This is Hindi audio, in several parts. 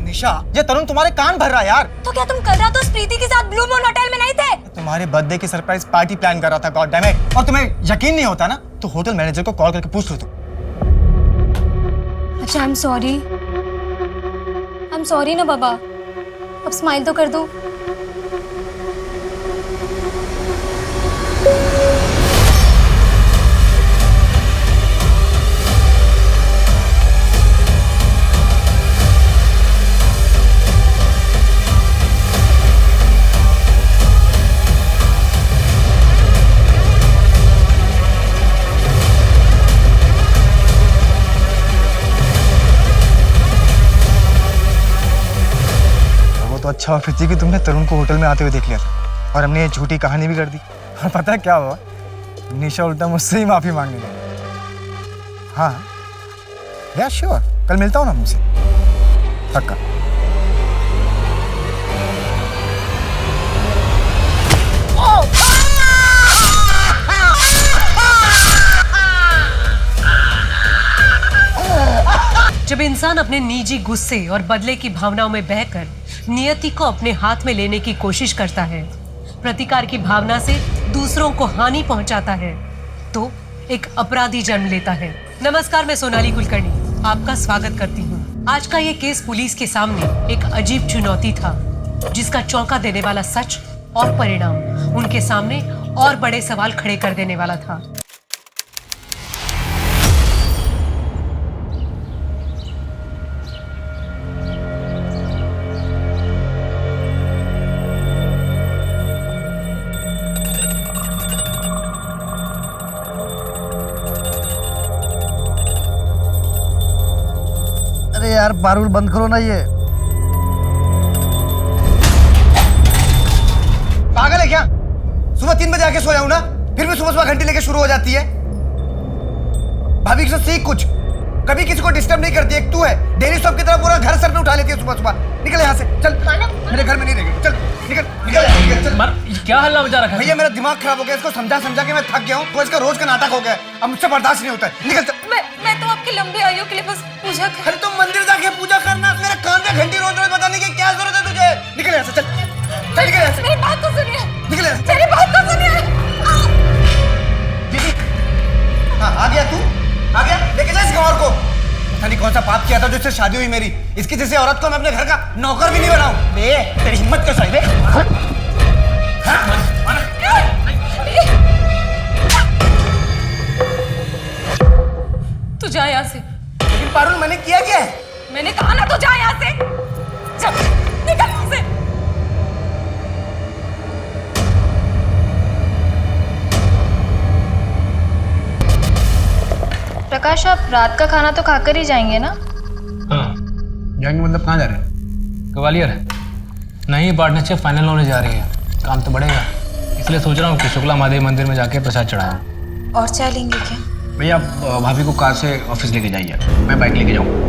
निशा, ये तरुण तुम्हारे कान भर रहा है यार। तो क्या तुम कल रात उस प्रीति के साथ ब्लू मून होटल में नहीं थे? तुम्हारे बर्थडे की सरप्राइज पार्टी प्लान कर रहा था, गॉड डैम इट। और तुम्हें यकीन नहीं होता ना तो होटल मैनेजर को कॉल करके पूछ लो तुम। अच्छा, आई एम सॉरी ना बाबा। अब स्माइल तो कर दो। तो अच्छा हुआ फिर कि तुमने तरुण को होटल में आते हुए देख लिया था और हमने ये झूठी कहानी भी कर दी। और पता है क्या हुआ? निशा उल्टा मुझसे ही माफी मांगने लगी। हाँ या श्योर, कल मिलता हूँ ना मुझसे, पक्का। जब इंसान अपने निजी गुस्से और बदले की भावनाओं में बहकर नियति को अपने हाथ में लेने की कोशिश करता है, प्रतिकार की भावना से दूसरों को हानि पहुंचाता है, तो एक अपराधी जन्म लेता है। नमस्कार, मैं सोनाली कुलकर्णी आपका स्वागत करती हूँ। आज का ये केस पुलिस के सामने एक अजीब चुनौती था, जिसका चौंका देने वाला सच और परिणाम उनके सामने और बड़े सवाल खड़े कर देने वाला था। यार पारुल बंद करो ना, ये पागल है क्या? सुबह 3 बजे आके सोया हूं ना, फिर भी सुबह सुबह घंटी लेके शुरू हो जाती है। भाभी से सीख कुछ, कभी किसी को डिस्टर्ब नहीं करती। एक तू है, डेली सॉप की तरह पूरा घर सर पे उठा लेती है सुबह सुबह। निकल यहाँ से, चल। मेरे घर में नहीं रहेगी, चल निकल निकल चल। क्या हल्ला मचा रखा है भैया? मेरा दिमाग खराब हो गया, इसको समझा समझा के मैं थक गया हूँ। तो इसका रोज का नाटक हो गया, अब मुझसे बर्दाश्त नहीं होता है। निकल चल। मैं तो आपकी लंबी आयु के लिए बस पूजा कर। अरे तुम मंदिर जाके पूजा करना, मेरे कान पे घंटी रोज रोज बताने की क्या जरूरत है तुझे? निकल यहाँ से, चल चल निकल यहाँ से। मेरी बात तो सुनिए, निकल यहाँ से। मेरी बात तो सुनिए। हाँ, आ गया तू? आ गया? लेके जा इस गंवार को। पता नहीं कौन सा पाप किया था जो इससे शादी हुई मेरी। इसकी जैसी औरत को मैं अपने घर का नौकर भी नहीं बनाऊं। बे, तेरी हिम्मत कैसे हुई बे? तू जा यहाँ से। लेकिन पारुल, मैंने किया क्या है? मैंने कहा ना तू जा यहाँ से। चल निकल यहाँ से। प्रकाश, आप रात का खाना तो खाकर ही जाएंगे ना? हाँ, जाएंगे मतलब कहाँ जा रहे हैं? ग्वालियर। नहीं, पार्टनरशिप फाइनल होने जा रही है, काम तो बढ़ेगा, इसलिए सोच रहा हूँ कि शुक्ला महादेव मंदिर में जाके प्रसाद चढ़ाऊँ। और चाय लेंगे क्या? भैया, भाभी को कार से ऑफिस लेके जाइए, मैं बाइक लेके जाऊँ।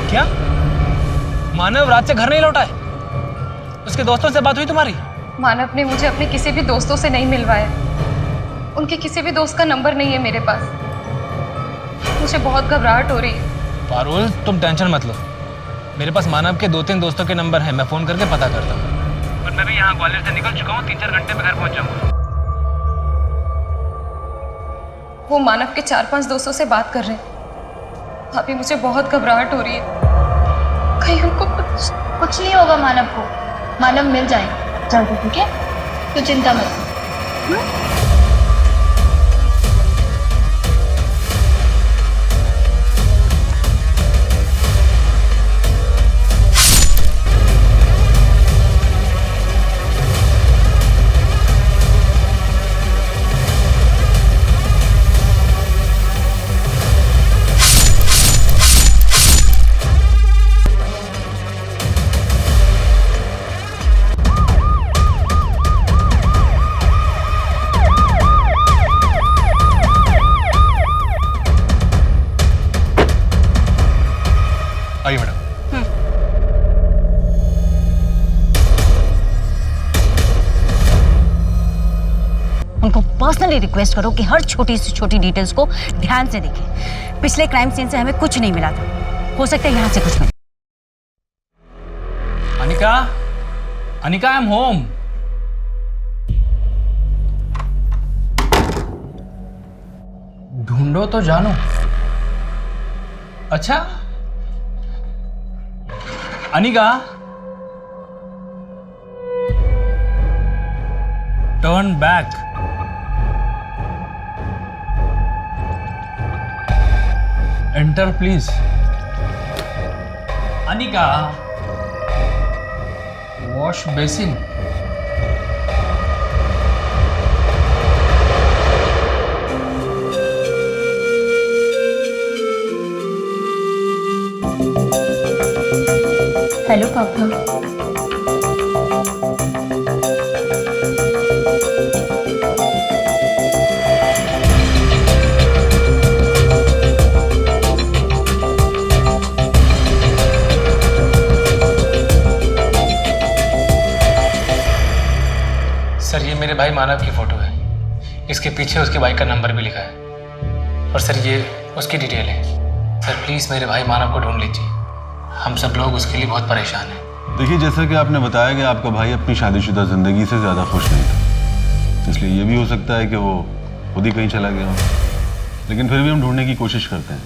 क्या मानव रात से घर नहीं लौटा है? उसके दोस्तों से बात हुई तुम्हारी? मानव ने मुझे अपने किसी भी दोस्तों से नहीं मिलवाया। उनके किसी भी दोस्त का नंबर नहीं है मेरे पास। मुझे बहुत घबराहट हो रही है। पारुल, तुम टेंशन मत लो, मेरे पास मानव के 2-3 दोस्तों के नंबर है, मैं फोन करके पता करता हूँ। पर मैं भी यहाँ ग्वालियर से निकल चुका हूँ, 3-4 घंटे में घर पहुँच जाऊँगा। वो मानव के 4-5 दोस्तों से बात कर रहे हैं। भाभी, मुझे बहुत घबराहट हो रही है। कहीं उनको कुछ नहीं होगा मानव को। मानव मिल जाएगा जल्दी, ठीक है? तो चिंता मत कर। आइए मैडम। उनको पर्सनली रिक्वेस्ट करो कि हर छोटी से छोटी डिटेल्स को ध्यान से देखें। पिछले क्राइम सीन से हमें कुछ नहीं मिला था, हो सकता है यहाँ से कुछ मिले। Anika, Anika, I am home. ढूंढो तो जानो। अच्छा, Anika, turn back. Enter please. Anika, wash basin. Hello पापा। सर, ये मेरे भाई मानव की फोटो है। इसके पीछे उसके बाइक का नंबर भी लिखा है। और सर, ये उसकी डिटेल है। सर प्लीज़ मेरे भाई मानव को ढूंढ लीजिए। हम सब लोग उसके लिए बहुत परेशान हैं। देखिए, जैसा कि आपने बताया कि आपका भाई अपनी शादीशुदा ज़िंदगी से ज़्यादा खुश नहीं था, इसलिए ये भी हो सकता है कि वो खुद ही कहीं चला गया हो। लेकिन फिर भी हम ढूंढने की कोशिश करते हैं।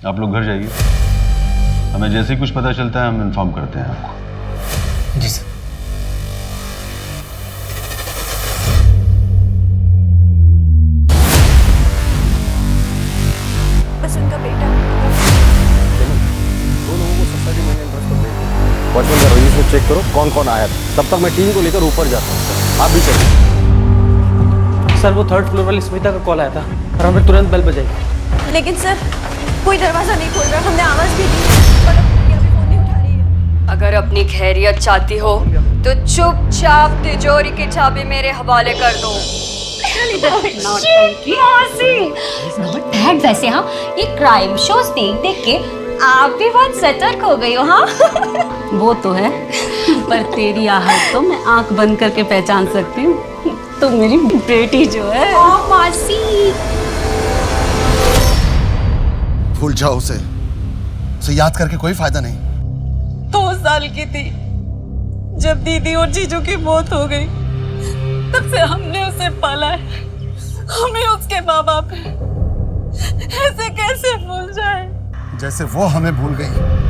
आप लोग घर जाइए, हमें जैसे ही कुछ पता चलता है हम इन्फॉर्म करते हैं आपको। जी सर। बस उनका बेटा। वॉचमैन का रजिस्टर चेक करो कौन कौन आया था। तब तक मैं टीम को लेकर ऊपर जाता हूँ, आप भी चलिए। सर, वो 3rd फ्लोर वाली स्मिता का कॉल आया था और हमें तुरंत बेल बजाई। लेकिन सर, कोई दरवाजा नहीं खोल रहा। हमने आवाज भी दी पर अभी फोन नहीं उठा रही है। अगर अपनी खैरियत चाहती हो तो चुपचाप तिजोरी की चाबी मेरे हवाले कर दो। वैसे हाँ, ये क्राइम शोज देख देख के आप भी बहुत सतर्क हो गई हो। हाँ वो तो है, पर तेरी आहट तो मैं आंख बंद करके पहचान सकती हूँ। तो मेरी बेटी जो है। मासी, भूल जाओ उसे याद करके कोई फायदा नहीं। 2 साल की थी जब दीदी और जीजू की मौत हो गई। तब से हमने उसे पाला है। हमें उसके माँ बाप है, ऐसे कैसे भूल जाए? जैसे वो हमें भूल गई।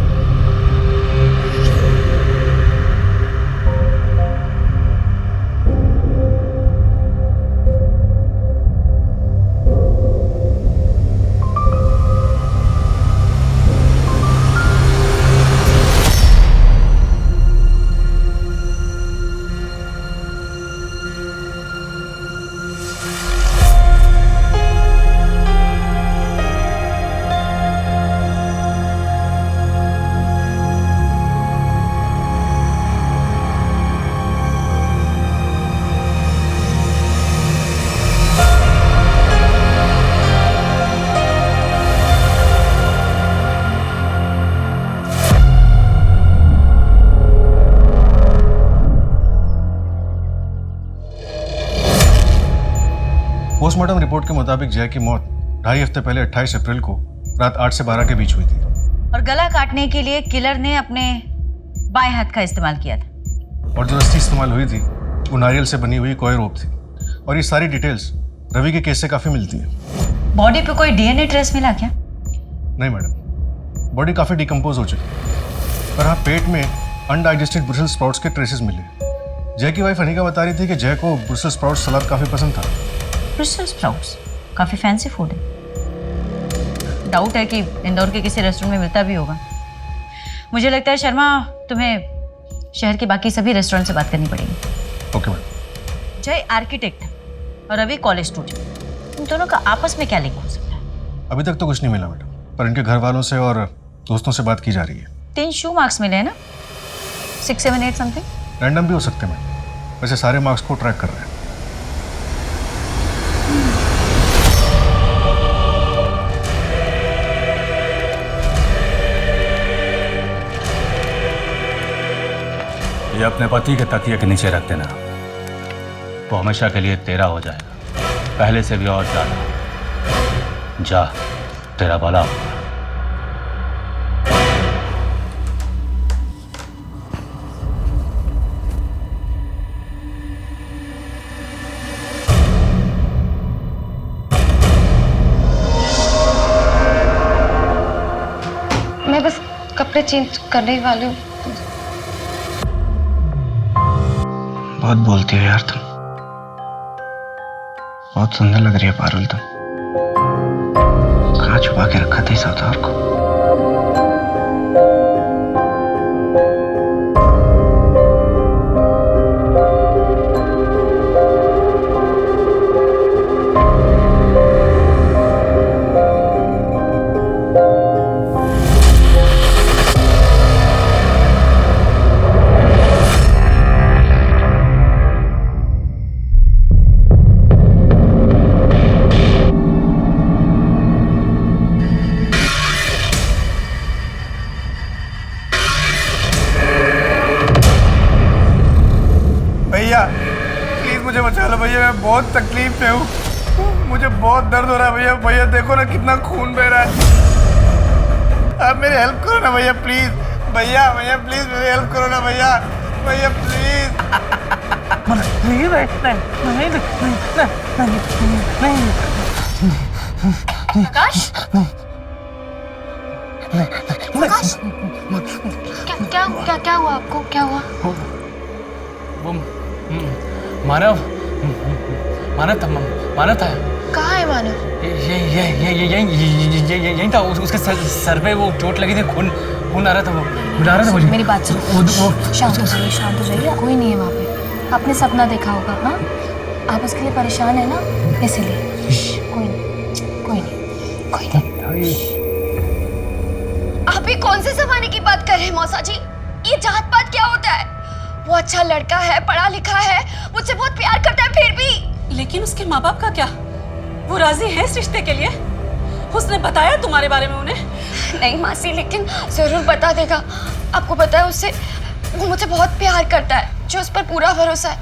पोस्टमार्टम रिपोर्ट के मुताबिक जय की मौत 2.5 हफ्ते पहले 28 अप्रैल को रात 8 से 12 के बीच हुई थी। और गला काटने के लिए किलर ने अपने बाएं हाथ का इस्तेमाल किया था। और जो रस्सी इस्तेमाल हुई थी वो नारियल से बनी हुई कोई रोप थी। और ये सारी डिटेल्स रवि के केस से काफ़ी मिलती है। बॉडी पे कोई डीएनए ट्रेस मिला क्या? नहीं मैडम, बॉडी काफ़ी डिकम्पोज हो चुकी है। पर हाँ, पेट में अनडाइजेस्टेड ब्रुसेल्स स्प्राउट्स के ट्रेसेस मिले। जय की वाइफ अनिका बता रही थी कि जय को ब्रुसेल्स स्प्राउट्स सलाद काफ़ी पसंद था। ब्रुसेल्स स्प्राउट्स काफ़ी फैंसी फूड है। डाउट है कि इंदौर के किसी रेस्टोरेंट में मिलता भी होगा। मुझे लगता है शर्मा, तुम्हें शहर के बाकी सभी रेस्टोरेंट से बात करनी पड़ेगी। Okay madam. जय आर्किटेक्ट और रवि कॉलेज स्टूडेंट, इन दोनों का आपस में क्या लिंक हो सकता है? अभी तक तो कुछ नहीं मिला मैडम, पर इनके घर वालों से और दोस्तों से बात की जा रही है। 3 शू मार्क्स मिले हैं ना, 6, 7, 8 समथिंग। रैंडम भी हो सकते हैं मैडम, वैसे सारे मार्क्स को ट्रैक कर रहे हैं। ये अपने पति के तकिए के नीचे रख देना, वो हमेशा के लिए तेरा हो जाएगा, पहले से भी और ज्यादा। जा, तेरा भला होगा। मैं बस कपड़े चेंज करने वाली हूँ। बहुत बोलती हो यार तुम, बहुत सुंदर लग रही है पारुल तुम। कहाँ छुपा के रखा था इस अवतार को? मुझे बचा लो भैया, मैं बहुत तकलीफ में हूँ, मुझे बहुत दर्द हो रहा है भैया। भैया देखो ना कितना खून बह रहा है, आप मेरी हेल्प करो ना भैया प्लीज। भैया भैया प्लीज मेरी हेल्प करो ना भैया, भैया प्लीज। प्रकाश, प्रकाश, क्या हुआ आपको? क्या हुआ? वो मानव था। कहाँ है मानव? यही था, उसके सर पे वो चोट लगी थी, खून आ रहा था, वो बुला रहा था मुझे। मेरी बात सुनो, शांत हो जाइए, कोई नहीं है वहाँ पे। आपने सपना देखा होगा, हाँ? आप उसके लिए परेशान है ना, इसीलिए। कोई नहीं। आप ही कौन से जमाने की बात कर रहे हैं मौसा जी? ये जात पात क्या होता है? वो अच्छा लड़का है, पढ़ा लिखा है, मुझसे बहुत प्यार करता है, फिर भी। लेकिन उसके माँ बाप का क्या? वो राजी है इस रिश्ते के लिए? उसने बताया तुम्हारे बारे में उन्हें? नहीं मासी, लेकिन जरूर बता देगा। आपको पता है उससे, वो मुझसे बहुत प्यार करता है, जो उस पर पूरा भरोसा है।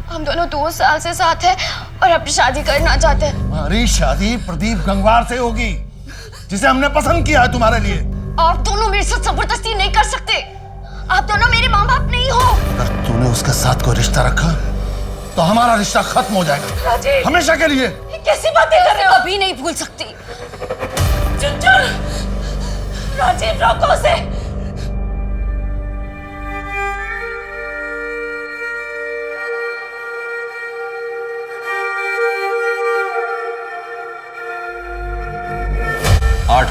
हम दोनों 2 साल से साथ हैं और अपनी शादी करना चाहते हैं। हमारी शादी प्रदीप गंगवार से होगी, जिसे हमने पसंद किया है तुम्हारे लिए। आप दोनों मेरे साथ जबरदस्ती नहीं कर सकते। आप दोनों मेरे माँ बाप नहीं हो। अगर तूने उसके साथ कोई रिश्ता रखा तो हमारा रिश्ता खत्म हो जाएगा, हमेशा के लिए। कैसी बातें कर रहे हो? कभी नहीं भूल सकती। राजीव, रोको उसे।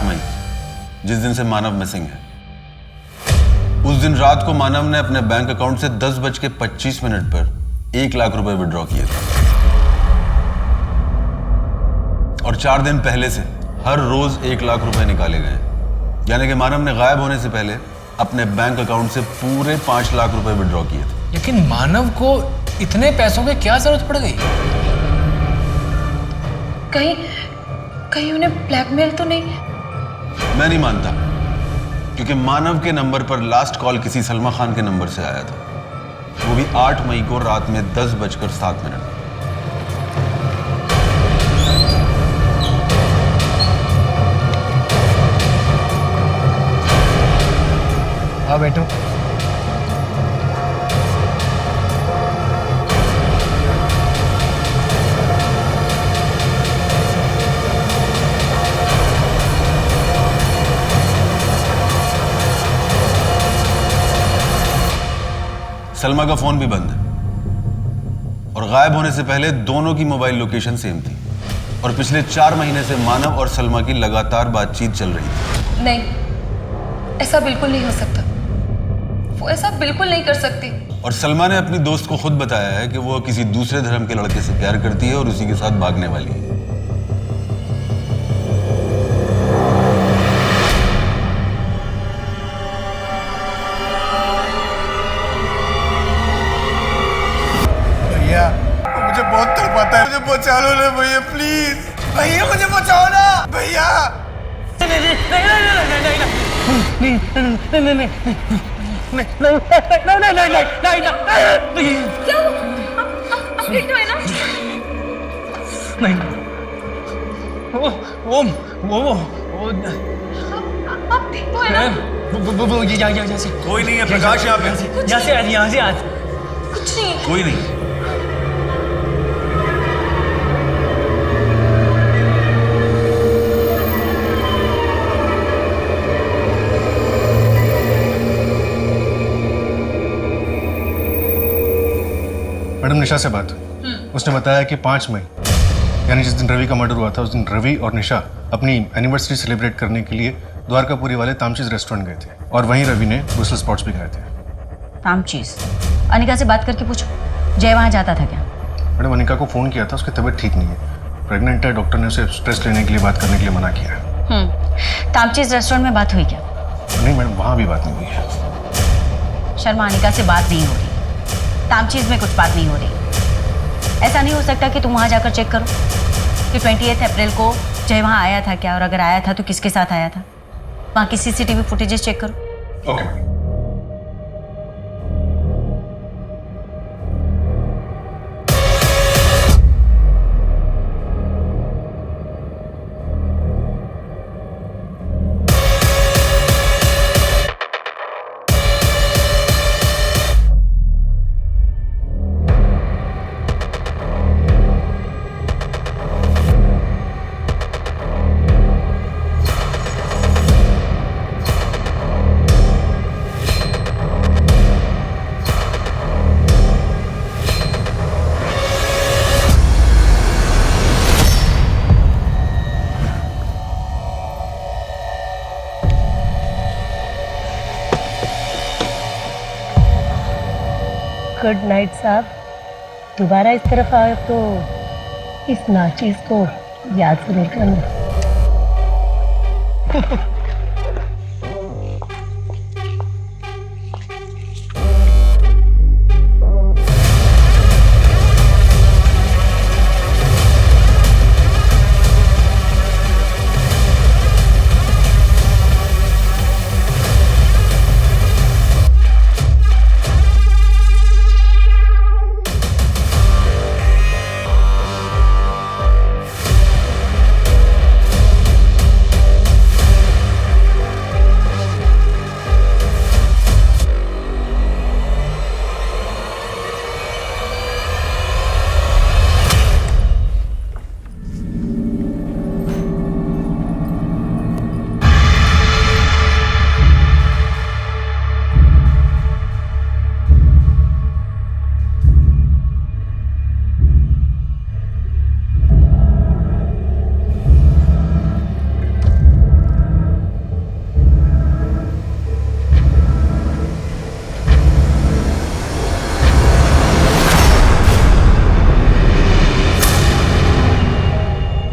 मई, जिस दिन से मानव मिसिंग है, उस दिन रात को मानव ने अपने बैंक अकाउंट से 10:25 पर 1 लाख रुपए विड्रॉ किए थे और 4 दिन पहले से हर रोज 1 लाख रुपए निकाले गए। यानी कि मानव ने गायब होने से पहले अपने बैंक अकाउंट से पूरे 5 लाख रुपए विड्रॉ किए थे। लेकिन मानव को इतने पैसों की क्या जरूरत पड़ गई? कहीं उन्हें ब्लैकमेल तो नहीं? मैं नहीं मानता, क्योंकि मानव के नंबर पर लास्ट कॉल किसी सलमा खान के नंबर से आया था, वो भी 8 मई को रात में 10:07। हाँ बैठो। सलमा का फोन भी बंद है और गायब होने से पहले दोनों की मोबाइल लोकेशन सेम थी और पिछले 4 महीने से मानव और सलमा की लगातार बातचीत चल रही थी। नहीं, ऐसा बिल्कुल नहीं हो सकता। वो ऐसा बिल्कुल नहीं कर सकती। और सलमा ने अपनी दोस्त को खुद बताया है कि वो किसी दूसरे धर्म के लड़के से प्यार करती है और उसी के साथ भागने वाली है। भैया मुझे बहुत तड़पाता है, मुझे बचा लो ना भैया प्लीज। भैया मुझे बचाओ ना भैया। ठीक तो है ना? नहीं, आप ठीक तो है ना? कोई नहीं है प्रकाश यहाँ पे। यहाँ से आज कुछ नहीं। कोई नहीं। मैडम निशा से बात। उसने बताया कि 5 मई यानी जिस दिन रवि का मर्डर हुआ था उस दिन रवि और निशा अपनी एनिवर्सरी सेलिब्रेट करने के लिए द्वारकापुरी वाले तामचीज रेस्टोरेंट गए थे और वहीं रवि ने ब्रूसेल स्पॉट्स भी खाए थे। तामचीज? अनिका से बात करके पूछो, जय वहाँ जाता था क्या? मैडम अनिका को फ़ोन किया था, उसकी तबीयत ठीक नहीं है, प्रेग्नेंट है। डॉक्टर ने उसे स्ट्रेस लेने के लिए बात करने के लिए मना किया। तामचीज रेस्टोरेंट में बात हुई क्या? नहीं मैडम, वहाँ भी बात नहीं हुई है। शर्मा, अनिका से बात नहीं हो रही, तामचीज में कुछ बात नहीं हो रही। ऐसा नहीं हो सकता कि तुम वहाँ जाकर चेक करो कि 28 अप्रैल को जय वहाँ आया था क्या, और अगर आया था तो किसके साथ आया था? वहाँ की CCTV फुटेजेस चेक करो। ओके। गुड नाइट साहब। दोबारा इस तरफ आए तो इस नाचीज को याद जरूर करना।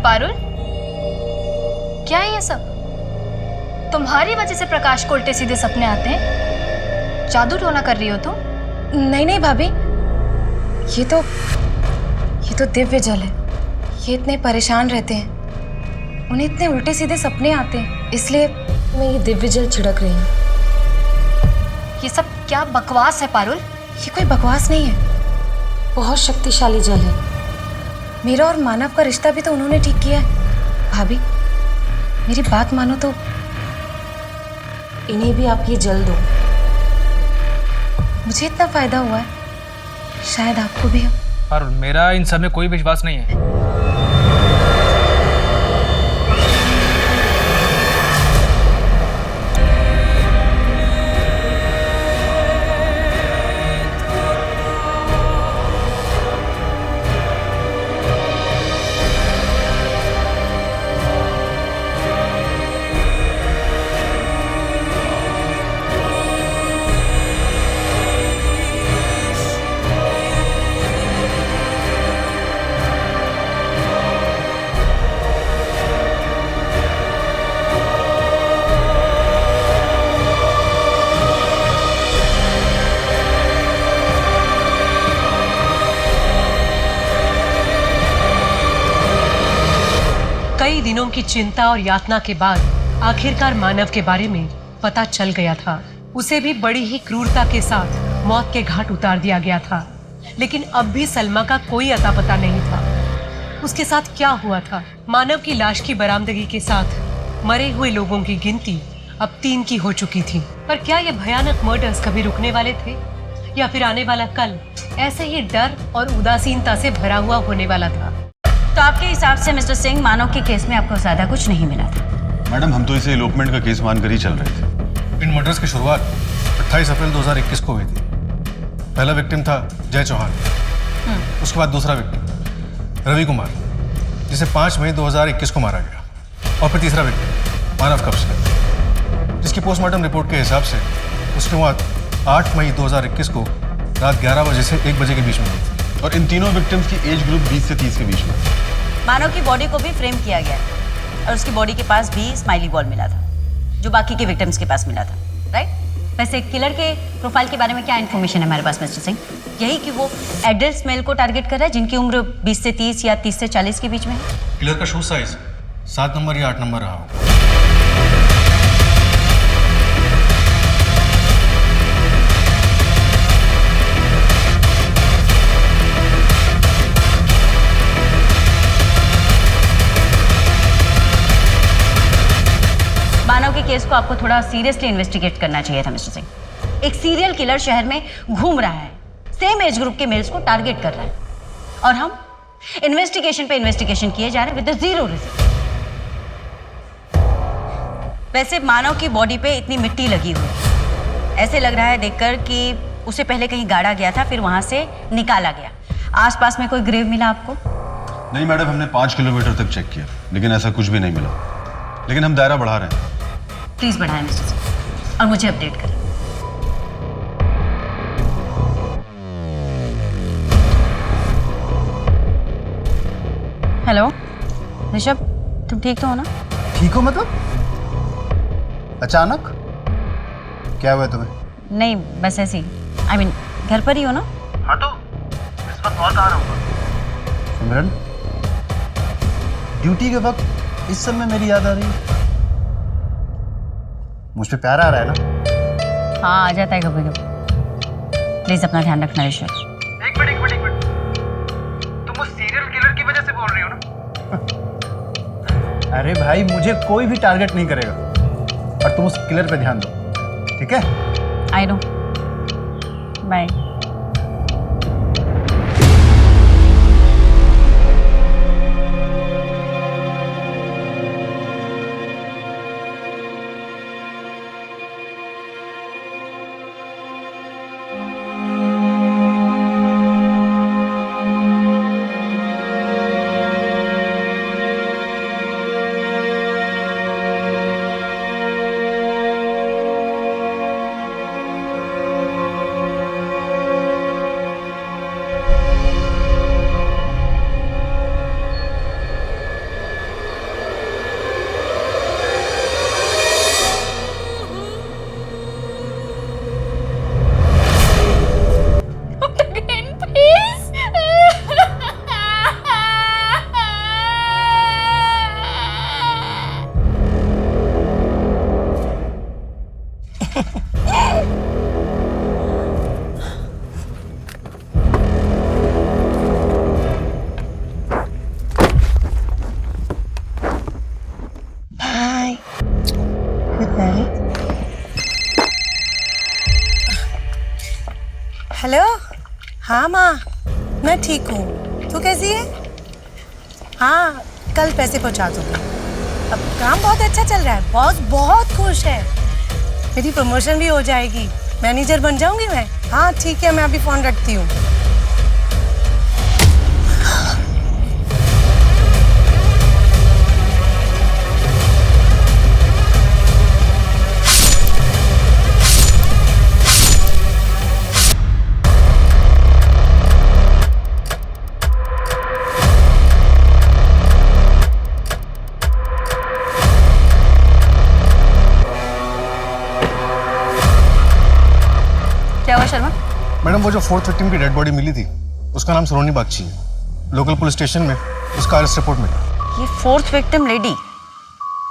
पारुल, क्या है ये सब? तुम्हारी वजह से प्रकाश को उल्टे सीधे सपने आते हैं। जादू टोना कर रही हो तुम? नहीं नहीं भाभी, ये तो दिव्य जल है। ये इतने परेशान रहते हैं, उन्हें इतने उल्टे सीधे सपने आते हैं, इसलिए मैं ये दिव्य जल छिड़क रही हूँ। ये सब क्या बकवास है पारुल? ये कोई बकवास नहीं है, बहुत शक्तिशाली जल है। मेरा और मानव का रिश्ता भी तो उन्होंने ठीक किया है। भाभी मेरी बात मानो तो इन्हें भी आप ये जल दो। मुझे इतना फायदा हुआ है, शायद आपको भी हो। और मेरा इन सब में कोई विश्वास नहीं है। दिनों की चिंता और यातना के बाद आखिरकार मानव के बारे में पता चल गया था। उसे भी बड़ी ही क्रूरता के साथ मौत के घाट उतार दिया गया था, लेकिन अब भी सलमा का कोई अता पता नहीं था। उसके साथ क्या हुआ था? मानव की लाश की बरामदगी के साथ मरे हुए लोगों की गिनती अब 3 की हो चुकी थी। पर क्या ये भयानक मर्डर्स कभी रुकने वाले थे, या फिर आने वाला कल ऐसे ही डर और उदासीनता से भरा हुआ होने वाला था? तो आपके हिसाब से मिस्टर सिंह, मानव के केस में आपको ज्यादा कुछ नहीं मिला था? मैडम, हम तो इसे एलोपमेंट का केस मानकर ही चल रहे थे। इन मर्डर्स की शुरुआत 28 अप्रैल 2021 को हुई थी। पहला विक्टिम था जय चौहान, उसके बाद दूसरा विक्टिम रवि कुमार, जिसे 5 मई 2021 को मारा गया, और फिर तीसरा विक्टिम मानव कप्सले, जिसकी पोस्टमार्टम रिपोर्ट के हिसाब से उसकी मौत 8 मई 2021 को रात 11 बजे से 1 बजे के बीच में हुई थी। और इन तीनों विक्टिम्स की एज ग्रुप 20 से 30 के बीच में। मानव की बॉडी को भी फ्रेम किया गया और उसकी बॉडी के पास भी स्माइली बॉल मिला था, जो बाकी के विक्टिम्स के पास मिला था, राइट? वैसे किलर के प्रोफाइल के बारे में क्या इन्फॉर्मेशन है हमारे पास मिस्टर सिंह? यही कि वो एडल्ट मेल को टारगेट कर रहा है जिनकी उम्र 20 से 30 या 30 से 40 के बीच में है। किलर का शू साइज 7 नंबर या 8 नंबर रहा होगा। मानव के केस को आपको थोड़ा सीरियसली इन्वेस्टिगेट करना चाहिए था मिस्टर सिंह। एक सीरियल किलर शहर में घूम रहा है, सेम एज ग्रुप के मेल्स को टारगेट कर रहा है, और हम इन्वेस्टिगेशन पे इन्वेस्टिगेशन किए जा रहे हैं विद जीरो रिजल्ट। वैसे मानव की बॉडी पे इतनी मिट्टी लगी हुई है, ऐसे लग रहा है देखकर कि उसे पहले कहीं गाड़ा गया था, फिर वहां से निकाला गया। आसपास में कोई ग्रेव मिला आपको? नहीं मैडम, हमने 5 किलोमीटर तक चेक किया, लेकिन ऐसा कुछ भी नहीं मिला। लेकिन हम दायरा बढ़ा रहे हैं। प्लीज बढ़ाएं मिस्टर सिंह, और मुझे अपडेट करें। हेलो ऋषभ, तुम ठीक तो हो ना? ठीक हो मतलब? अचानक क्या हुआ तुम्हें? नहीं, बस ऐसे ही। I mean, घर पर ही हो ना? हाँ, तो इस वक्त और कहाँ रहूँगा? सिमरन, ड्यूटी के वक्त इस समय मेरी याद आ रही है। मुझ पे प्यार आ रहा है ना? हाँ, आ जाता है कभी कभी। प्लीज अपना ध्यान रखना ऋषभ। एक मिनट। तुम उस सीरियल किलर की वजह से बोल रही हो ना? अरे भाई, मुझे कोई भी टारगेट नहीं करेगा, और तुम उस किलर पे ध्यान दो, ठीक है? I know. बाय। हेलो। हाँ माँ, मैं ठीक हूँ। तू कैसी है? हाँ, कल पैसे पहुँचा दूँगी। अब काम बहुत अच्छा चल रहा है, बॉस बहुत खुश है। मेरी प्रमोशन भी हो जाएगी, मैनेजर बन जाऊंगी मैं। हाँ ठीक है, मैं अभी फ़ोन रखती हूँ। शर्मा? मैडम, वो जो 4th विक्टिम की डेड बॉडी मिली थी, उसका नाम सलोनी बागची है। लोकल पुलिस स्टेशन में उसका अरेस्ट रिपोर्ट मिला। ये 4th विक्टिम लेडी।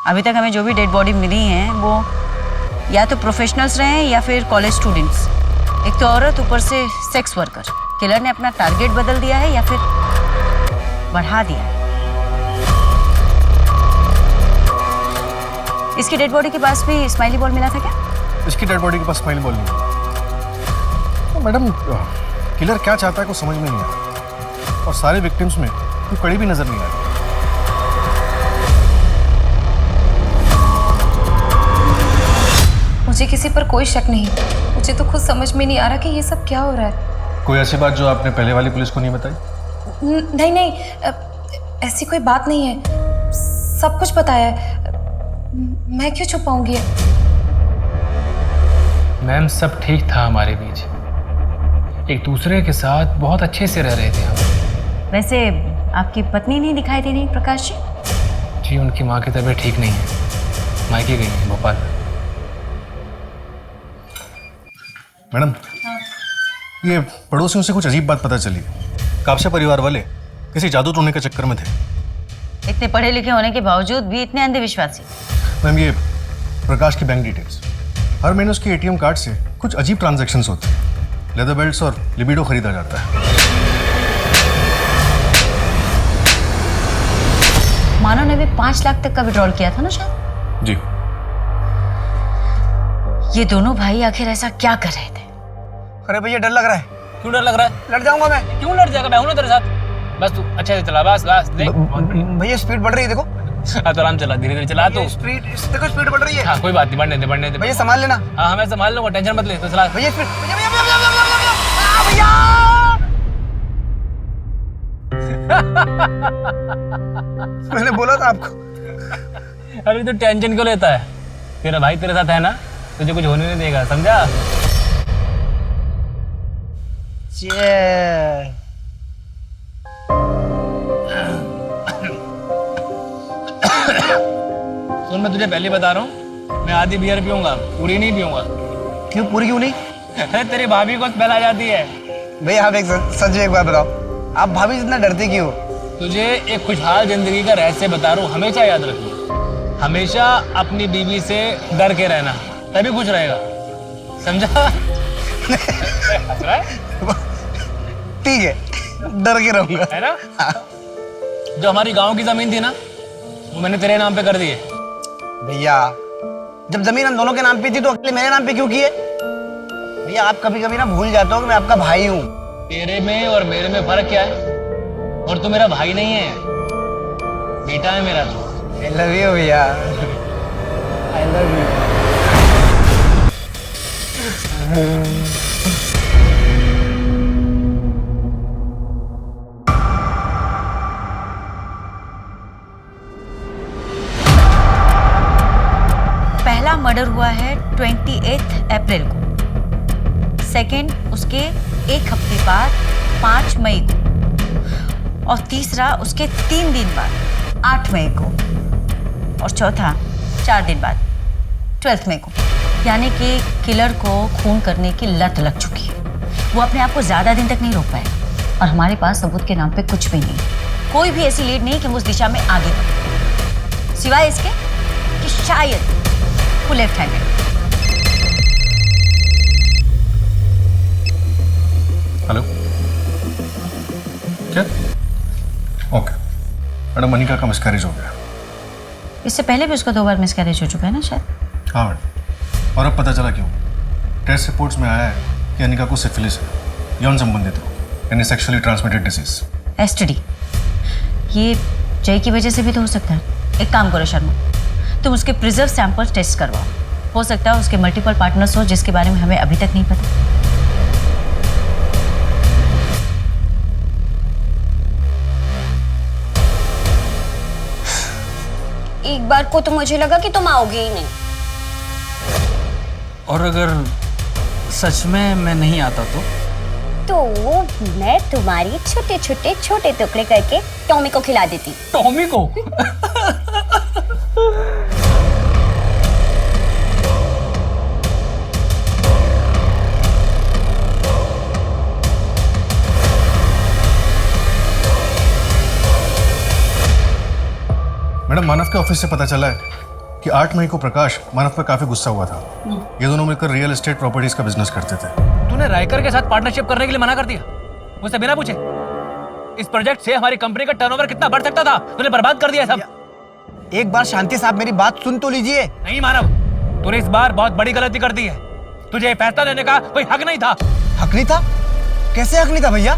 अभी तक हमें जो भी डेड बॉडी मिली हैं वो या तो प्रोफेशनल्स रहे हैं या फिर कॉलेज स्टूडेंट्स। एक तो औरत, ऊपर से सेक्स वर्कर। किलर ने अपना टारगेट बदल दिया है या फिर बढ़ा दिया है। इसकी डेड बॉडी के पास भी स्माइली बॉल मिला था क्या? इसकी डेड बॉडी के पास स्माइली बॉल नहीं है। तो मैडम किलर क्या चाहता है कुछ समझ में नहीं आ रहा, और सारे विक्टिम्स में कोई कड़ी भी नजर नहीं आ रही। मुझे किसी पर कोई शक नहीं। मुझे तो खुद समझ में नहीं आ रहा कि ये सब क्या हो रहा है। कोई ऐसी बात जो आपने पहले वाली पुलिस को नहीं बताई? नहीं नहीं, ऐसी कोई बात नहीं है। सब कुछ बताया है। मैं क्यों छुपाऊंगी? मैम सब ठीक था हमारे बीच, एक दूसरे के साथ बहुत अच्छे से रह रहे थे हम। वैसे आपकी पत्नी नहीं दिखाई दे रही प्रकाश जी? जी उनकी माँ की तबीयत ठीक नहीं है, मायके गई है भोपाल। मैडम ये पड़ोसियों से कुछ अजीब बात पता चली। कापसे परिवार वाले किसी जादू टोने के चक्कर में थे। इतने पढ़े लिखे होने के बावजूद भी इतने अंधविश्वासी। मैम ये प्रकाश की बैंक डिटेल्स, हर महीने उसके एटीएम कार्ड से कुछ अजीब ट्रांजैक्शंस होते हैं। लेदर बेल्ट्स और लिबिडो खरीदा जाता है। मानव ने भी 5 लाख तक का विड्रॉल किया था ना शायद? जी। ये दोनों भाई आखिर ऐसा क्या कर रहे थे? अरे भैया डर लग रहा है। क्यों डर लग रहा है? लड़ जाऊंगा मैं। क्यों लड़ जाएगा? मैं हूं ना तेरे साथ। बस तू अच्छे से चला, बस बस देख। भैया स्पीड बढ़ रही है देखो। हाँ तो आराम चला, धीरे धीरे चला। तो स्पीड देखो, स्पीड बढ़ रही है। हाँ कोई बात नहीं, बढ़ने दे बढ़ने दे। भैया संभाल लेना। हाँ मैं संभाल लूंगा, टेंशन मत ले। तो चला भैया स्पीड। भैया मैंने बोला था आपको। अरे तू टेंशन क्यों लेता है? तेरा भाई तेरे साथ है ना, तुझे कुछ होने नहीं देगा, समझा? सुन मैं तुझे पहले बता रहा हूँ, मैं आधी बियर पीऊंगा, पूरी नहीं पीऊंगा। क्यों पूरी क्यों नहीं? अरे तेरी भाभी को स्मेल आ जाती है। भैया आप एक सच एक बात बताओ, आप भाभी जितना डरते क्यों? तुझे एक खुशहाल जिंदगी का रहस्य बता रहा हूँ, हमेशा याद रखिए। हमेशा अपनी बीवी से डर के रहना, तभी खुश रहेगा, समझा? ठीक है, डर के रहूंगा, है ना? जो हमारी गांव की जमीन थी ना, वो मैंने तेरे नाम पे कर दी है। भैया जब जमीन हम दोनों के नाम पे थी तो अकेले मेरे नाम पे क्यों की है? भैया आप कभी कभी ना भूल जाते हो कि मैं आपका भाई हूँ। तेरे में और मेरे में फर्क क्या है? और तू मेरा भाई नहीं है, बेटा है मेरा। I love you भैया, I love you। पहला मर्डर हुआ है 28 अप्रैल को, सेकंड उसके एक हफ्ते बाद 5 मई को, और तीसरा उसके 3 दिन बाद 8 मई को, और चौथा 4 दिन बाद 12 मई को। यानी कि किलर को खून करने की लत लग चुकी है। वो अपने आप को ज्यादा दिन तक नहीं रोक पाए, और हमारे पास सबूत के नाम पे कुछ भी नहीं, कोई भी ऐसी लीड नहीं कि हम उस दिशा में आगे बढ़े, सिवाय इसके कि शायद वो लेफ्ट हैंडेड। हेलो, क्या? ओके मैडम, मनिका का मिसकैरेज हो गया। इससे पहले भी उसका 2 बार मिसकैरेज हो चुका है ना शायद? हाँ मैडम, और अब पता चला क्यों। टेस्ट रिपोर्ट्स में आया है कि अनिका को सिफिलिस है, यौन संबंधित रोग, यानी सेक्सुअली ट्रांसमिटेड डिजीज। एसटीडी। ये जय की वजह से भी तो हो सकता है। एक काम करो शर्मा, तुम उसके प्रिजर्व सैंपल्स टेस्ट करवाओ, हो सकता है उसके मल्टीपल पार्टनर्स हो जिसके बारे में हमें अभी तक नहीं पता। एक बार को तो मुझे लगा कि तुम आओगे ही नहीं। और अगर सच में मैं नहीं आता तो मैं तुम्हारी छोटे छोटे छोटे टुकड़े करके टॉमी को खिला देती। टॉमी को? मैडम, मानव के ऑफिस से पता चला है कि 8 मई को प्रकाश मानव पर काफी गुस्सा हुआ था। ये दोनों मिलकर रियल एस्टेट प्रॉपर्टीज का बिजनेस करते थे। तूने रायकर के साथ पार्टनरशिप करने के लिए मना कर दिया मुझसे बिना पूछे। इस प्रोजेक्ट से हमारी कंपनी का टर्नओवर कितना बढ़ सकता था, तूने बर्बाद कर दिया सब। एक बार शांति साहब मेरी बात सुन तो लीजिए। नहीं मानव, तूने इस बार बहुत बड़ी गलती कर दी है। तुझे फैसला लेने का कोई हक नहीं था। हक नहीं था? कैसे हक नहीं था भैया?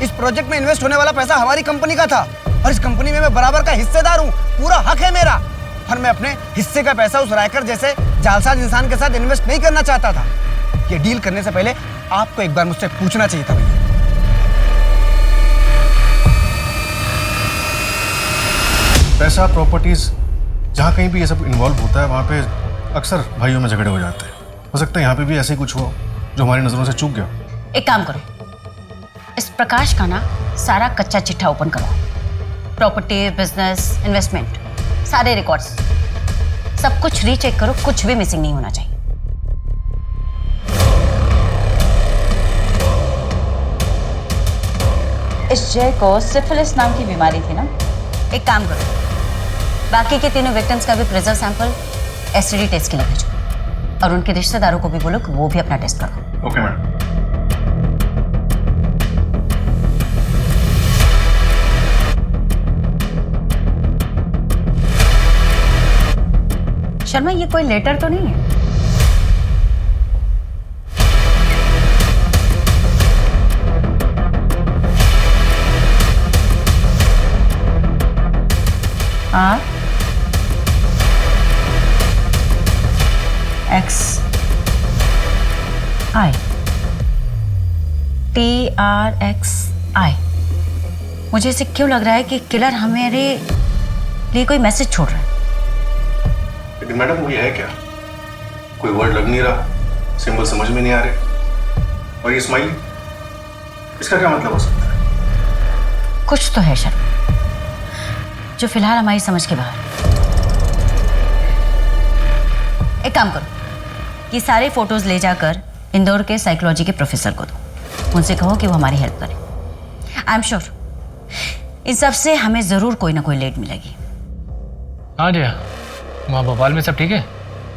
इस प्रोजेक्ट में इन्वेस्ट होने वाला पैसा हमारी कंपनी का था और इस कंपनी में मैं बराबर का हिस्सेदार हूँ। पूरा हक है मेरा और मैं अपने हिस्से का पैसा उस रायकर जैसे जालसाज इंसान के साथ इन्वेस्ट नहीं करना चाहता था। ये डील करने से पहले आपको एक बार मुझसे पूछना चाहिए था भैया। पैसा, प्रॉपर्टीज, जहाँ कहीं भी ये सब इन्वॉल्व होता है वहाँ पे अक्सर भाइयों में झगड़े हो जाते हैं। हो सकता है यहाँ पे भी ऐसे कुछ हो जो हमारी नजरों से चूक गया। एक काम करो, इस प्रकाश का ना सारा कच्चा चिट्ठा ओपन करो। प्रॉपर्टी, बिजनेस, इन्वेस्टमेंट, सारे रिकॉर्ड्स, सब कुछ रीचेक करो, कुछ भी मिसिंग नहीं होना चाहिए। इस जय को सिफिलिस नाम की बीमारी थी ना? एक काम करो, बाकी के तीनों विक्टिम्स का भी प्रेजर सैंपल एसटीडी टेस्ट के लिए भेजो और उनके रिश्तेदारों को भी बोलो कि वो भी अपना टेस्ट करो। Okay madam. शर्मा, ये कोई लेटर तो नहीं है? R X I TRXI। मुझे इसे क्यों लग रहा है कि किलर हमारे लिए कोई मैसेज छोड़ रहा है। लेकिन मैडम वो ये है क्या? कोई वर्ड लग नहीं रहा, सिंबल समझ में नहीं आ रहे, और ये स्माइल, इसका क्या मतलब हो सकता है? कुछ तो है शर्मा जो फिलहाल हमारी समझ के बाहर। एक काम करो, ये सारे फोटोज ले जाकर इंदौर के साइकोलॉजी के प्रोफेसर को दो। उनसे कहो कि वो हमारी हेल्प करें। आई एम श्योर इन सब से हमें जरूर कोई ना कोई लीड मिलेगी। हाँ जया, वहाँ भोपाल में सब ठीक है?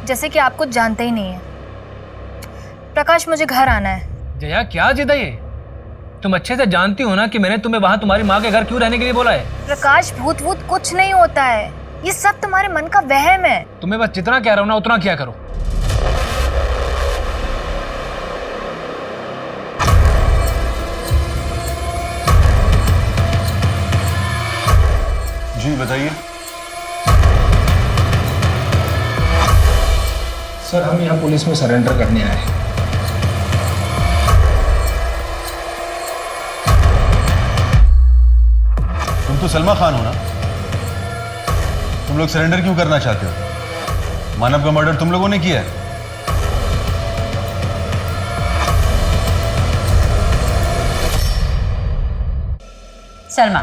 जैसे कि आप कुछ जानते ही नहीं है। प्रकाश, मुझे घर आना है। जया क्या जिद है ये? तुम अच्छे से जानती हो ना कि मैंने तुम्हें वहाँ तुम्हारी माँ के घर क्यों रहने के लिए बोला है। प्रकाश, भूत भूत कुछ नहीं होता है, ये सब तुम्हारे मन का वहम है। तुम्हें बस जितना कह रहा हूँ ना उतना क्या करो। जी बताइए। सर, हम यहाँ पुलिस में सरेंडर करने आए हैं। तुम तो सलमा खान हो ना? तुम लोग सरेंडर क्यों करना चाहते हो? मानव का मर्डर तुम लोगों ने किया है। सलमा,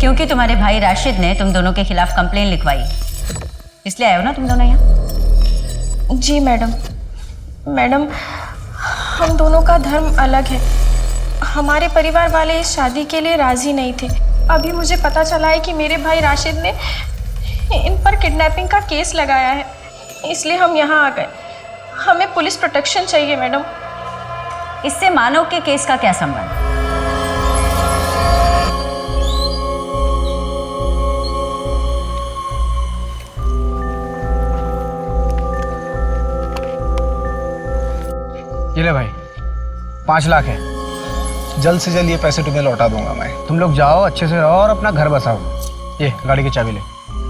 क्योंकि तुम्हारे भाई राशिद ने तुम दोनों के खिलाफ कंप्लेन लिखवाई, इसलिए आए हो ना तुम दोनों यहाँ? जी मैडम। मैडम, हम दोनों का धर्म अलग है। हमारे परिवार वाले इस शादी के लिए राजी नहीं थे। अभी मुझे पता चला है कि मेरे भाई राशिद ने इन पर किडनैपिंग का केस लगाया है, इसलिए हम यहाँ आ गए। हमें पुलिस प्रोटेक्शन चाहिए मैडम। इससे मानव के केस का क्या संबंध? ये ले भाई, 5 लाख है। जल्द से जल्द ये पैसे तुम्हें लौटा दूंगा मैं। तुम लोग जाओ, अच्छे से रहो और अपना घर बसाओ। ये गाड़ी की चाबी ले।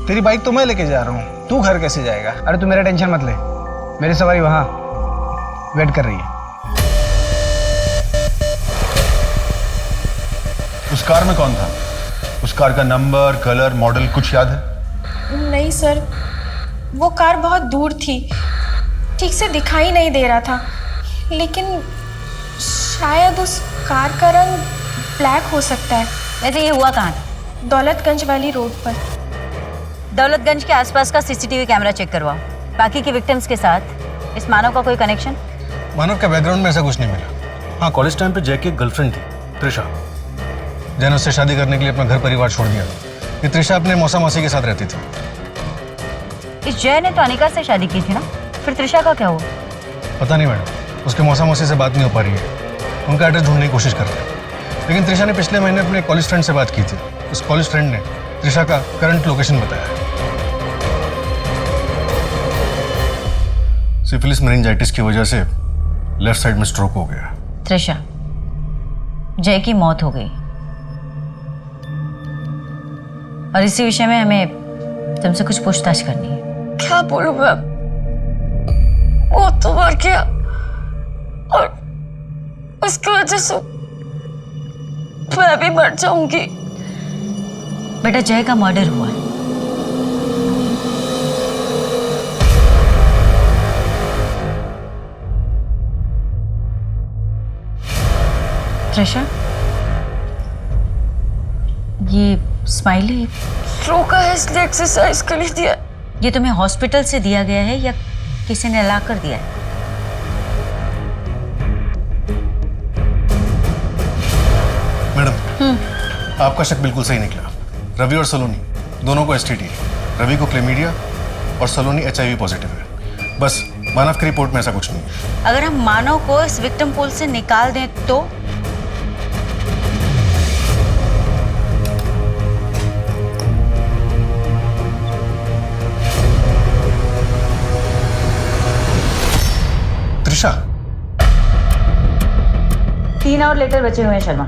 तेरी बाइक तो मैं लेके जा रहा हूँ, तू घर कैसे जाएगा? अरे तू मेरा टेंशन मत ले, मेरी सवारी वहाँ वेट कर रही है। उस कार में कौन था? उस कार का नंबर, कलर, मॉडल कुछ याद है? नहीं सर, वो कार बहुत दूर थी, ठीक से दिखाई नहीं दे रहा था, लेकिन शायद उस कार का रंग ब्लैक हो सकता है। वैसे ये हुआ कहाँ था? दौलतगंज वाली रोड पर। दौलतगंज के आसपास का सीसीटीवी कैमरा चेक करवाओ। बाकी के विक्टिम्स के साथ इस मानव का कोई कनेक्शन? मानव के बैकग्राउंड में ऐसा कुछ नहीं मिला। हाँ, कॉलेज टाइम पे जय की एक गर्लफ्रेंड थी, त्रिशा। जैन उससे शादी करने के लिए अपना घर परिवार छोड़ दिया। ये त्रिशा अपने मौसा मौसी के साथ रहती थी। इस जय ने तो अनिका से शादी की थी ना, फिर त्रिशा का क्या हुआ? पता नहीं मैडम, उसके मौसा मौसी से बात नहीं हो पा रही है, उनका एड्रेस ढूंढने की कोशिश कर रहे हैं। लेकिन त्रिशा ने पिछले महीने अपने कॉलेज फ्रेंड से बात की थी। उस कॉलेज फ्रेंड ने त्रिशा का करंट लोकेशन बताया है। सिफिलिस मेनिंजाइटिस की वजह से लेफ्ट साइड में स्ट्रोक हो गया। त्रिशा, जय की मौत हो गई और इसी विषय में हमें तुमसे कुछ पूछताछ करनी है। क्या बोलूं मैं? वो तो मर गया और उसकी वजह से मैं भी मर जाऊंगी। बेटा, जय का मर्डर हुआ है। त्रिशा, ये स्माइली स्ट्रोक का है इसलिए एक्सरसाइज के लिए दिया। ये तुम्हें हॉस्पिटल से दिया गया है या किसी ने ला कर दिया है? मैडम, आपका शक बिल्कुल सही निकला। रवि और सलोनी दोनों को एसटीडी है। रवि को क्लेमीडिया और सलोनी HIV पॉजिटिव है। बस मानव की रिपोर्ट में ऐसा कुछ नहीं है। अगर हम मानव को इस विक्टिम पूल से निकाल दें तो? त्रिशा, 3 और लेटर बचे हुए हैं शर्मा,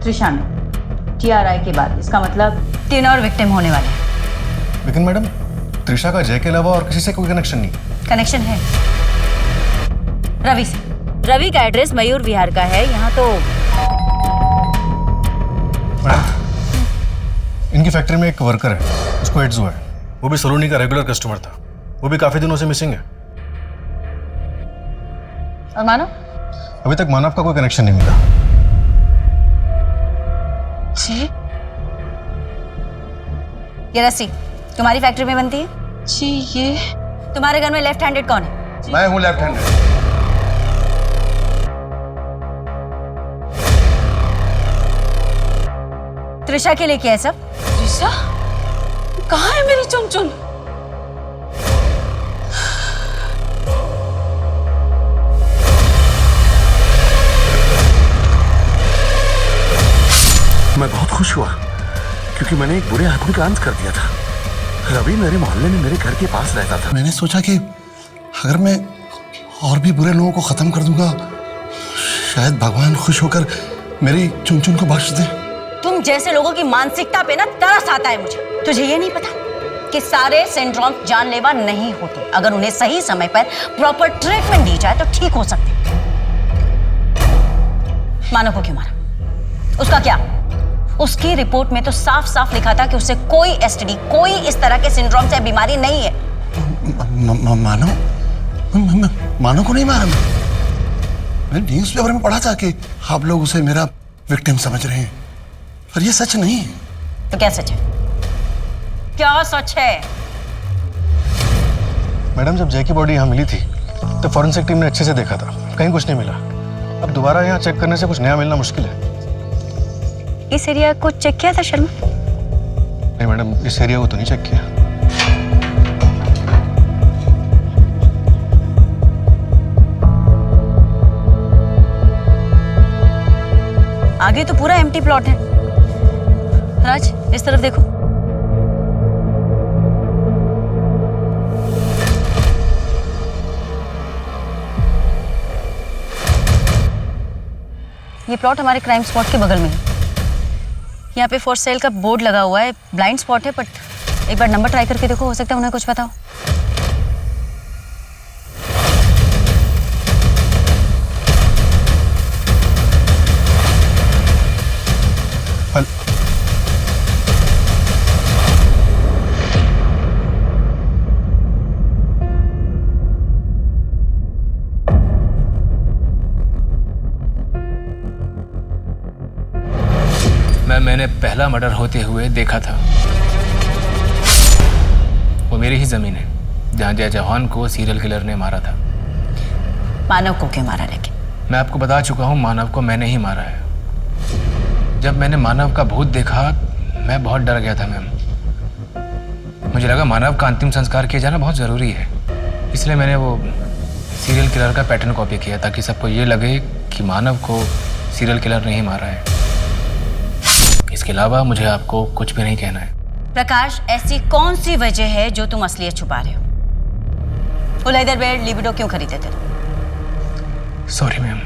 त्रिशा में TRI के बाद। इसका मतलब 3 और विक्टिम होने वाले हैं। लेकिन मैडम, त्रिशा का जय के अलावा और किसी से कोई कनेक्शन नहीं। कनेक्शन है रवि से। रवि का एड्रेस मयूर विहार का है। यहाँ तो मैडम, इनकी फैक्ट्री में एक वर्कर है, उसको एड्स हुआ है। वो भी सलोनी का रेगुलर कस्टमर था। वो भी काफी दिनों से मिसिंग है। और मानव? अभी तक मानव का कोई कनेक्शन नहीं मिला। जी? ये रस्सी तुम्हारी फैक्ट्री में बनती है? जी। ये तुम्हारे घर में लेफ्ट हैंडेड कौन है? मैं हूँ लेफ्ट हैंडेड। त्रिशा के लिए क्या है सब? त्रिशा? कहाँ है मेरी चुनचुन? मैं बहुत खुश हुआ क्योंकि मैंने एक बुरे आदमी का अंत कर दिया था। रवि मेरे मोहल्ले में मेरे घर के पास रहता था। मैंने सोचा कि अगर मैं और भी बुरे लोगों को खत्म कर दूंगा, शायद भगवान खुश होकर मेरी चुनचुन को बख्श दे। तुम जैसे लोगों की मानसिकता पे ना तरस आता है मुझे। तुझे ये नहीं पता कि सारे सिंड्रोम जानलेवा नहीं होते। अगर उन्हें सही समय पर प्रॉपर ट्रीटमेंट दी जाए तो ठीक हो सकते। मानव को क्यों मारा? उसका क्या? उसकी रिपोर्ट में तो साफ साफ लिखा था कि उसे कोई STD, कोई इस तरह के सिंड्रोम से बीमारी नहीं है। मानो को नहीं मारा। मैंने न्यूज़ पेपर में पढ़ा था कि आप लोग उसे मेरा विक्टिम समझ रहे हैं, पर ये सच नहीं है। तो क्या सच है? क्या सच है? मैडम, जब जय की बॉडी यहाँ मिली थी तो फॉरेंसिक टीम ने अच्छे से देखा था, कहीं कुछ नहीं मिला। अब दोबारा यहाँ चेक करने से कुछ नया मिलना मुश्किल है। इस एरिया को चेक किया था शर्मा? नहीं मैडम, इस एरिया को तो नहीं चेक किया। आगे तो पूरा एम्प्टी प्लॉट है। राज, इस तरफ देखो। ये प्लॉट हमारे क्राइम स्पॉट के बगल में है। यहाँ पे फॉर सेल का बोर्ड लगा हुआ है। ब्लाइंड स्पॉट है, बट एक बार नंबर ट्राई करके देखो, हो सकता है उन्हें कुछ पता हो। मैंने पहला मर्डर होते हुए देखा था। वो मेरी ही जमीन है जहां जय जवान को सीरियल किलर ने मारा था। मानव को क्यों मारा? लेकिन मैं आपको बता चुका हूं, मानव को मैंने ही मारा है। जब मैंने मानव का भूत देखा मैं बहुत डर गया था मैम। मुझे लगा मानव का अंतिम संस्कार किया जाना बहुत ज़रूरी है, इसलिए मैंने वो सीरियल किलर का पैटर्न कॉपी किया ताकि सबको ये लगे कि मानव को सीरियल किलर नहीं मारा है। इसके अलावा मुझे आपको कुछ भी नहीं कहना है। प्रकाश, ऐसी कौन सी वजह है जो तुम असलियत छुपा रहे हो? उलैदर बेड लिबिडो क्यों खरीदे थे? Sorry ma'am.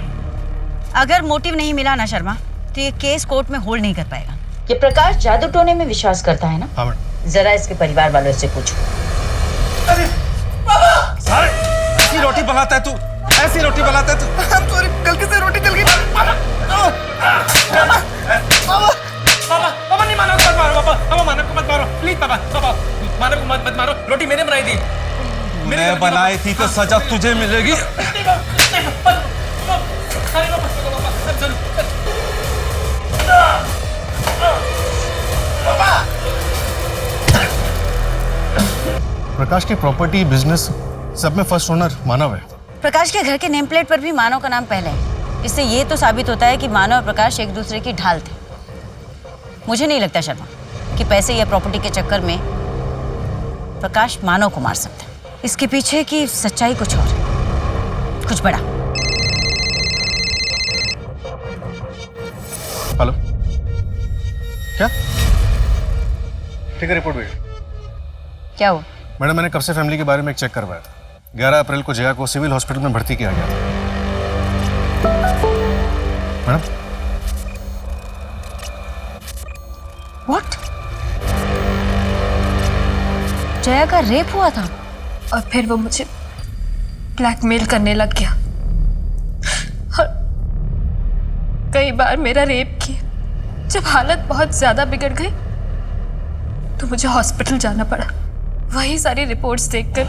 अगर मोटिव नहीं मिला ना शर्मा, तो ये केस कोर्ट में होल्ड नहीं कर पाएगा। ये प्रकाश जादू टोने में विश्वास करता है ना? हाँ मैडम। जरा इसके परिवार वालों से पूछो। अरे ऐसी रोटी बनाता है तू, ऐसी रोटी बनाता है तू। I'm sorry, गलती से रोटी जल गई। पापा नहीं, मानव को मत मारो। पापा मानव को मत मारो प्लीज। पापा मानव को मत मारो। रोटी मैंने बनाई थी। मैं बनाई थी तो सजा तुझे मिलेगी। प्रकाश की प्रॉपर्टी, बिजनेस सब में फर्स्ट ओनर मानव है। प्रकाश के घर के नेम प्लेट पर भी मानव का नाम पहले है। इससे ये तो साबित होता है कि मानव और प्रकाश एक दूसरे की ढाल थे। मुझे नहीं लगता शर्मा कि पैसे या प्रॉपर्टी के चक्कर में प्रकाश मानव को मार सकता है। इसके पीछे की सच्चाई कुछ और है, कुछ बड़ा। हेलो, क्या ठीक है? रिपोर्ट भेज। क्या हुआ? मैडम, मैंने कब से फैमिली के बारे में एक चेक करवाया था। 11 अप्रैल को जया को सिविल हॉस्पिटल में भर्ती किया गया था। Madam, what? जया का रेप हुआ था? और फिर वो मुझे ब्लैकमेल करने लग गया और कई बार मेरा रेप किया। जब हालत बहुत ज्यादा बिगड़ गई तो मुझे हॉस्पिटल जाना पड़ा। वही सारी रिपोर्ट्स देखकर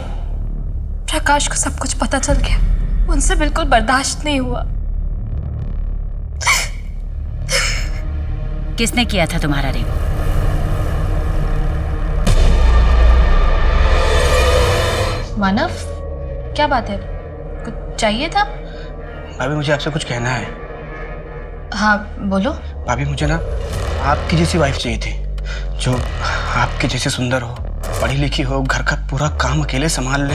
प्रकाश को सब कुछ पता चल गया। उनसे बिल्कुल बर्दाश्त नहीं हुआ। किसने किया था तुम्हारा रेप? मानव, क्या बात है? कुछ चाहिए था? भाभी मुझे आपसे कुछ कहना है। हाँ बोलो। भाभी मुझे ना आपकी जैसी वाइफ चाहिए थी, जो आपके जैसे सुंदर हो, पढ़ी लिखी हो, घर का पूरा काम अकेले संभाल ले।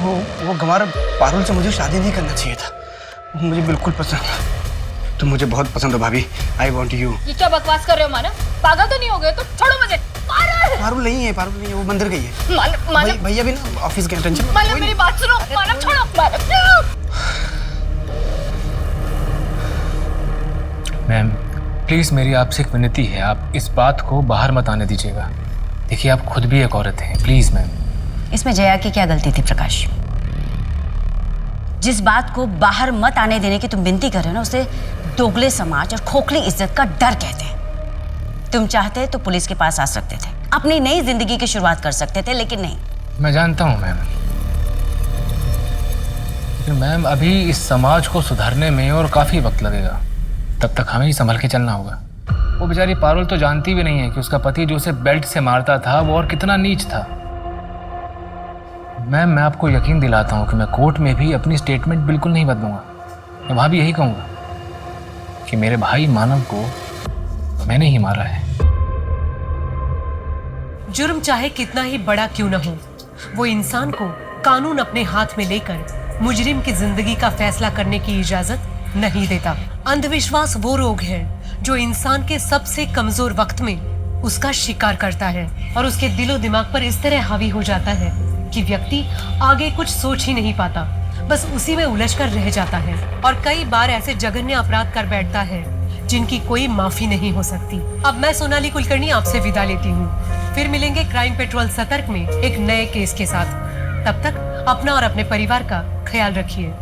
वो गंवार पारुल से मुझे शादी नहीं करना चाहिए था। मुझे बिल्कुल पसंद है। तुम मुझे बहुत पसंद हो भाभी। I want you. ये क्या बकवास कर रहे हो मानव? पागल तो नहीं हो गए? तो छोड़ो मुझे। पारुल नहीं है, पारुल नहीं है, वो मंदिर गई है। मानव, भैया भी ना ऑफिस गए। टेंशन मानव मेरी बात सुनो। मानव छोड़ो। मानव मैम प्लीज़, मेरी आपसे एक विनती है, आप इस बात को बाहर मत आने दीजिएगा। देखिए आप खुद भी एक औरत हैं, प्लीज़ मैम। इसमें जया की क्या गलती थी प्रकाश? जिस बात को बाहर मत आने देने की तुम विनती कर रहे हो ना, उसे दोगले समाज और खोखली इज्जत का डर कहते हैं। तुम चाहते तो पुलिस के पास आ सकते थे, अपनी नई जिंदगी की शुरुआत कर सकते थे, लेकिन नहीं। मैं जानता हूँ मैम, लेकिन मैम अभी इस समाज को सुधारने में और काफ़ी वक्त लगेगा। तब तक हमें ही संभल के चलना होगा। वो बेचारी पारुल तो जानती भी नहीं है कि उसका पति जो उसे बेल्ट से मारता था वो और कितना नीच था। मैम मैं आपको यकीन दिलाता हूँ कि मैं कोर्ट में भी अपनी स्टेटमेंट बिल्कुल नहीं बदलूंगा। मैं वहाँ भी यही कहूँगा कि मेरे भाई मानव को मैंने ही मारा है। जुर्म चाहे कितना ही बड़ा क्यों न हो, वो इंसान को कानून अपने हाथ में लेकर मुजरिम की जिंदगी का फैसला करने की इजाजत नहीं देता। अंधविश्वास वो रोग है जो इंसान के सबसे कमजोर वक्त में उसका शिकार करता है और उसके दिलो दिमाग पर इस तरह हावी हो जाता है कि व्यक्ति आगे कुछ सोच ही नहीं पाता, बस उसी में उलझ कर रह जाता है और कई बार ऐसे जघन्य अपराध कर बैठता है जिनकी कोई माफी नहीं हो सकती। अब मैं सोनाली कुलकर्णी आपसे विदा लेती हूँ। फिर मिलेंगे क्राइम पेट्रोल सतर्क में एक नए केस के साथ। तब तक अपना और अपने परिवार का ख्याल रखिए।